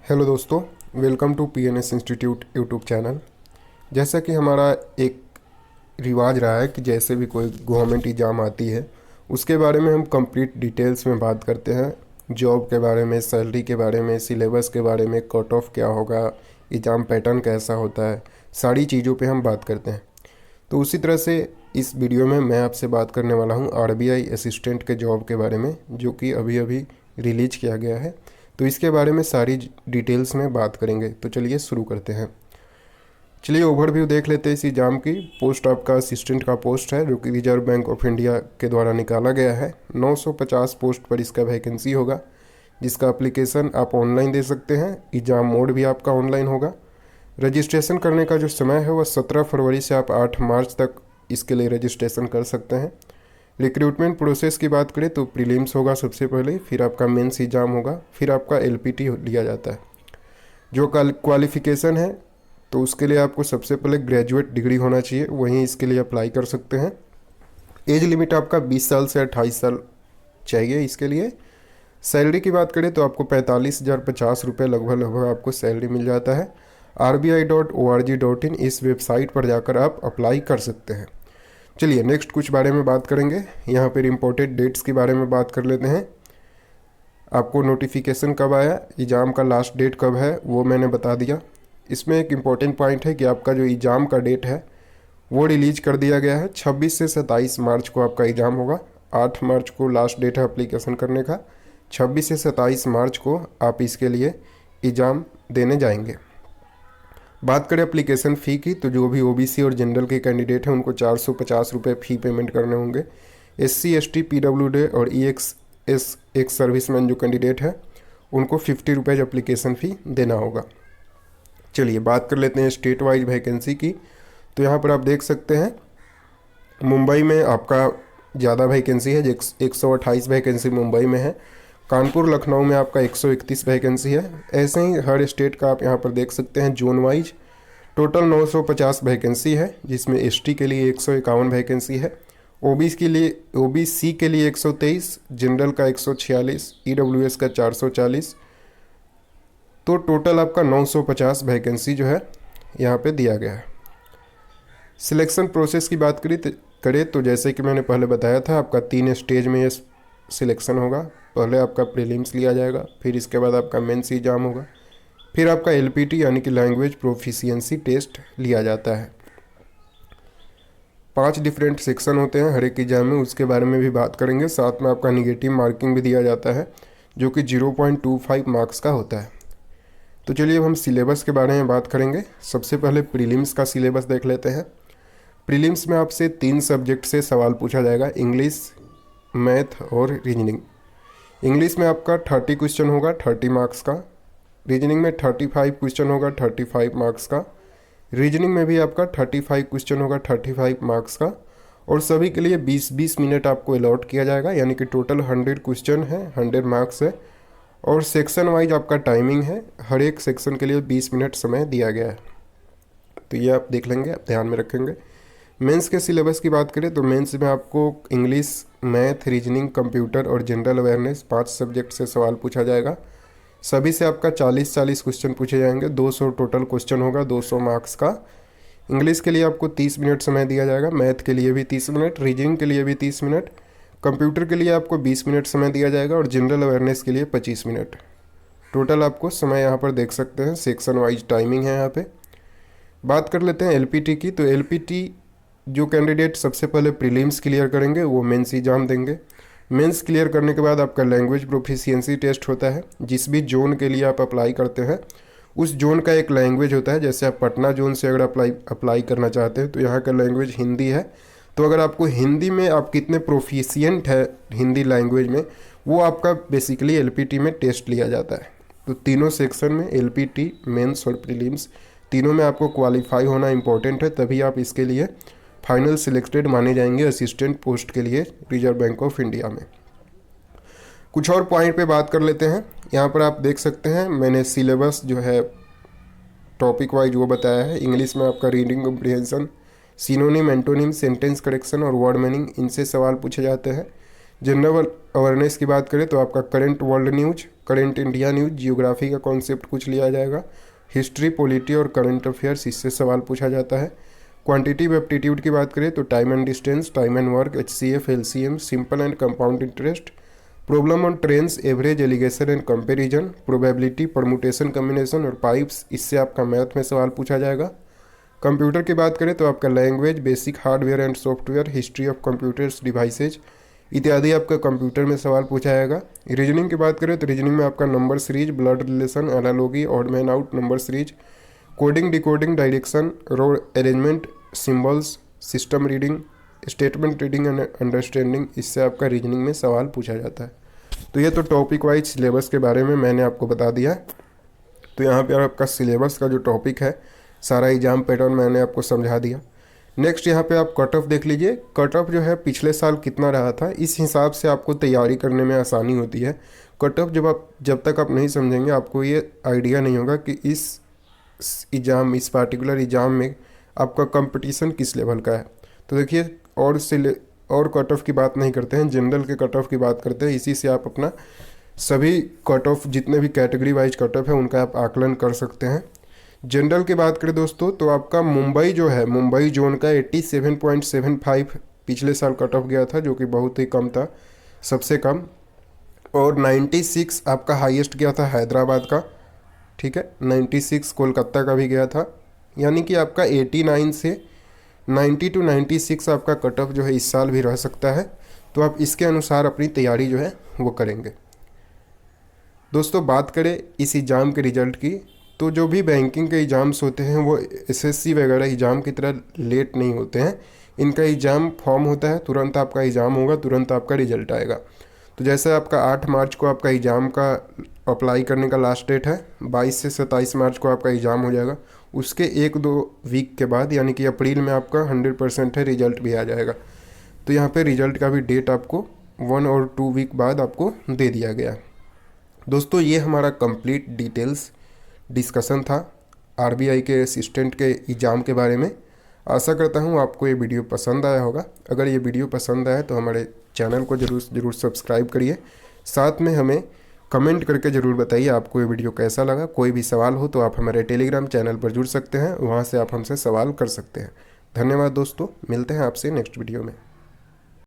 Hello दोस्तों, welcome to PNS institute YouTube channel. जैसा कि हमारा एक रिवाज रहा है कि जैसे भी कोई गवर्नमेंट एग्ज़ाम आती है उसके बारे में हम कंप्लीट डिटेल्स में बात करते हैं। जॉब के बारे में, सैलरी के बारे में, सिलेबस के बारे में, कट ऑफ क्या होगा, एग्ज़ाम पैटर्न कैसा होता है, सारी चीज़ों पे हम बात करते हैं। तो उसी तरह से इस वीडियो में मैं आपसे बात करने वाला हूँ आरबीआई असिस्टेंट के जॉब के बारे में, जो कि अभी अभी रिलीज किया गया है। तो इसके बारे में सारी डिटेल्स में बात करेंगे। तो चलिए शुरू करते हैं। चलिए ओवरव्यू देख लेते हैं इस एग्ज़ाम की। पोस्ट आपका असिस्टेंट का पोस्ट है, जो कि रिजर्व बैंक ऑफ इंडिया के द्वारा निकाला गया है। 950 पोस्ट पर इसका वैकेंसी होगा, जिसका एप्लीकेशन आप ऑनलाइन दे सकते हैं। एग्ज़ाम मोड भी आपका ऑनलाइन होगा। रजिस्ट्रेशन करने का जो समय है वह 17 फरवरी से आप 8 मार्च तक इसके लिए रजिस्ट्रेशन कर सकते हैं। रिक्रूटमेंट प्रोसेस की बात करें तो प्रीलिम्स होगा सबसे पहले, फिर आपका मेंस एग्ज़ाम होगा, फिर आपका एलपीटी लिया जाता है। जो क्वालिफ़िकेशन है तो उसके लिए आपको सबसे पहले ग्रेजुएट डिग्री होना चाहिए, वहीं इसके लिए अप्लाई कर सकते हैं। एज लिमिट आपका 20 साल से 28 साल चाहिए इसके लिए। सैलरी की बात करें तो आपको 45,050 रुपये लगभग आपको सैलरी मिल जाता है। rbi.org.in इस वेबसाइट पर जाकर आप अप्लाई कर सकते हैं। चलिए नेक्स्ट कुछ बारे में बात करेंगे। यहाँ पर इम्पोर्टेंट डेट्स के बारे में बात कर लेते हैं। आपको नोटिफिकेशन कब आया, एग्ज़ाम का लास्ट डेट कब है, वो मैंने बता दिया। इसमें एक इम्पॉर्टेंट पॉइंट है कि आपका जो एग्ज़ाम का डेट है वो रिलीज कर दिया गया है। 26 से 27 मार्च को आपका एग्ज़ाम होगा। 8 मार्च को लास्ट डेट है एप्लीकेशन करने का। 26 से 27 मार्च को आप इसके लिए एग्ज़ाम देने जाएंगे। बात करें एप्लीकेशन फ़ी की, तो जो भी ओबीसी और जनरल के कैंडिडेट हैं उनको 450 रुपये फ़ी पेमेंट करने होंगे। एससी, एसटी, पीडब्ल्यूडी और ईएक्सएस एक्स सर्विसमैन जो कैंडिडेट है उनको 50 रुपये एप्लीकेशन फ़ी देना होगा। चलिए बात कर लेते हैं स्टेट वाइज वैकेंसी की। तो यहाँ पर आप देख सकते हैं मुंबई में आपका ज़्यादा वैकेंसी है, 128 वैकेंसी मुंबई में है। कानपुर, लखनऊ में आपका 131 वैकेंसी है। ऐसे ही हर स्टेट का आप यहाँ पर देख सकते हैं जोन वाइज। टोटल 950 वैकेंसी है, जिसमें एसटी के लिए 151 वैकेंसी है, ओबीसी के लिए 123, जनरल का 146, ईडब्ल्यूएस का 440। तो टोटल आपका 950 वैकेंसी जो है यहाँ पे दिया गया है। सिलेक्शन प्रोसेस की बात करें तो जैसे कि मैंने पहले बताया था, आपका 3 स्टेज में ये सिलेक्शन होगा। पहले आपका प्रीलिम्स लिया जाएगा, फिर इसके बाद आपका मेंस एग्जाम होगा, फिर आपका एलपीटी यानी कि लैंग्वेज प्रोफिशिएंसी टेस्ट लिया जाता है। 5 डिफरेंट सेक्शन होते हैं हर एक एग्जाम में, उसके बारे में भी बात करेंगे। साथ में आपका निगेटिव मार्किंग भी दिया जाता है, जो कि 0.25 मार्क्स का होता है। तो चलिए अब हम सिलेबस के बारे में बात करेंगे। सबसे पहले प्रीलिम्स का सिलेबस देख लेते हैं। प्रीलिम्स में आपसे 3 सब्जेक्ट से सवाल पूछा जाएगा, इंग्लिश, मैथ और रीजनिंग। इंग्लिश में आपका 30 क्वेश्चन होगा 30 मार्क्स का। रीजनिंग में 35 क्वेश्चन होगा 35 मार्क्स का। रीजनिंग में भी आपका 35 क्वेश्चन होगा 35 मार्क्स का। और सभी के लिए 20-20 मिनट आपको अलॉट किया जाएगा, यानी कि टोटल 100 क्वेश्चन है, 100 मार्क्स है। और सेक्शन वाइज आपका टाइमिंग है, हर एक सेक्शन के लिए 20 मिनट समय दिया गया है। तो ये आप देख लेंगे, आप ध्यान में रखेंगे। मेंस के सिलेबस की बात करें तो मेंस में आपको इंग्लिश, मैथ, रीजनिंग, कंप्यूटर और जनरल अवेयरनेस 5 सब्जेक्ट से सवाल पूछा जाएगा। सभी से आपका 40-40 क्वेश्चन पूछे जाएंगे। 200 टोटल क्वेश्चन होगा, 200 मार्क्स का। इंग्लिश के लिए आपको 30 मिनट समय दिया जाएगा, मैथ के लिए भी 30 मिनट, रीजनिंग के लिए भी 30 मिनट, कंप्यूटर के लिए आपको 20 मिनट समय दिया जाएगा और जनरल अवेयरनेस के लिए 25 मिनट। टोटल आपको समय यहाँ पर देख सकते हैं, सेक्शन वाइज टाइमिंग है यहाँ पे। बात कर लेते हैं एलपीटी की। तो एलपीटी जो कैंडिडेट सबसे पहले प्रीलिम्स क्लियर करेंगे वो मेंस एग्जाम देंगे। मेंस क्लियर करने के बाद आपका लैंग्वेज प्रोफिशिएंसी टेस्ट होता है। जिस भी जोन के लिए आप अप्लाई करते हैं उस जोन का एक लैंग्वेज होता है। जैसे आप पटना जोन से अगर अप्लाई करना चाहते हैं तो यहाँ का लैंग्वेज हिंदी है। तो अगर आपको हिंदी में आप कितने प्रोफिशिएंट है हिंदी लैंग्वेज में, वो आपका बेसिकली एलपीटी में टेस्ट लिया जाता है। तो तीनों सेक्शन में एलपीटी, मेंस और प्रीलिम्स तीनों में आपको क्वालिफाई होना इंपॉर्टेंट है, तभी आप इसके लिए फाइनल सिलेक्टेड माने जाएंगे असिस्टेंट पोस्ट के लिए रिजर्व बैंक ऑफ इंडिया में। कुछ और पॉइंट पे बात कर लेते हैं। यहाँ पर आप देख सकते हैं मैंने सिलेबस जो है टॉपिक वाइज वो बताया है। इंग्लिश में आपका reading comprehension, synonym, antonym, sentence correction और वर्ड मीनिंग, इनसे सवाल पूछे जाते हैं। जनरल अवेयरनेस की बात करें तो आपका current world news, current India news, geography का कॉन्सेप्ट कुछ लिया जाएगा, हिस्ट्री, पॉलिटी और करंट अफेयर्स, इससे सवाल पूछा जाता है। क्वांटिटिव एप्टीट्यूड की बात करें तो time and distance, time and work, HCF, LCM, simple and compound interest, problem on trains, average, alligation and comparison, probability, permutation, combination और पाइप्स, इससे आपका मैथ में सवाल पूछा जाएगा। कंप्यूटर की बात करें तो आपका language, basic hardware and software, history of computers devices इत्यादि आपका कंप्यूटर में सवाल पूछा जाएगा। रीजनिंग की बात करें तो रीजनिंग में आपका number series, blood relation, analogy, odd man out, number series, coding, decoding, direction, row arrangement, symbols, system reading, statement reading and understanding, इससे आपका रीजनिंग में सवाल पूछा जाता है। तो ये तो टॉपिक वाइज सिलेबस के बारे में मैंने आपको बता दिया। तो यहाँ पर आपका सिलेबस का जो टॉपिक है, सारा एग्जाम पैटर्न मैंने आपको समझा दिया। नेक्स्ट यहाँ पे आप कट ऑफ देख लीजिए। कट ऑफ जो है पिछले साल कितना रहा था, इस हिसाब से आपको तैयारी करने में आसानी होती है। कट ऑफ जब तक आप नहीं समझेंगे आपको ये आइडिया नहीं होगा कि इस पार्टिकुलर एग्ज़ाम में आपका कंपटीशन किस लेवल का है। तो देखिए, और कट ऑफ की बात नहीं करते हैं, जनरल के कट ऑफ की बात करते हैं। इसी से आप अपना सभी कट ऑफ, जितने भी कैटेगरी वाइज कट ऑफ है, उनका आप आकलन कर सकते हैं। जनरल की बात करें दोस्तों तो आपका मुंबई जो है, मुंबई जोन का 87.75 पिछले साल कट ऑफ गया था, जो कि बहुत ही कम था, सबसे कम। और 96 आपका हाईएस्ट गया था हैदराबाद का, ठीक है। 96 कोलकाता का भी गया था। यानी कि आपका 89 से 90 to 96 आपका कट ऑफ जो है इस साल भी रह सकता है। तो आप इसके अनुसार अपनी तैयारी जो है वो करेंगे। दोस्तों, बात करें इस एग्ज़ाम के रिजल्ट की, तो जो भी बैंकिंग के एग्ज़ाम्स होते हैं वो SSC वगैरह एग्ज़ाम की तरह लेट नहीं होते हैं। इनका एग्ज़ाम फॉर्म होता है, तुरंत आपका एग्ज़ाम होगा, तुरंत आपका रिजल्ट आएगा। तो जैसे आपका 8 मार्च को आपका एग्ज़ाम का अप्लाई करने का लास्ट डेट है, 22 से 27 मार्च को आपका एग्ज़ाम हो जाएगा। उसके 1-2 वीक के बाद, यानी कि अप्रैल में आपका 100% है, रिजल्ट भी आ जाएगा। तो यहाँ पे रिजल्ट का भी डेट आपको 1 और 2 वीक बाद आपको दे दिया गया। दोस्तों, ये हमारा कंप्लीट डिटेल्स डिस्कशन था RBI के असिस्टेंट के एग्ज़ाम के बारे में। आशा करता हूँ आपको ये वीडियो पसंद आया होगा। अगर ये वीडियो पसंद आया तो हमारे चैनल को ज़रूर सब्सक्राइब करिए। साथ में हमें कमेंट करके ज़रूर बताइए आपको ये वीडियो कैसा लगा। कोई भी सवाल हो तो आप हमारे टेलीग्राम चैनल पर जुड़ सकते हैं, वहाँ से आप हमसे सवाल कर सकते हैं। धन्यवाद दोस्तों, मिलते हैं आपसे नेक्स्ट वीडियो में।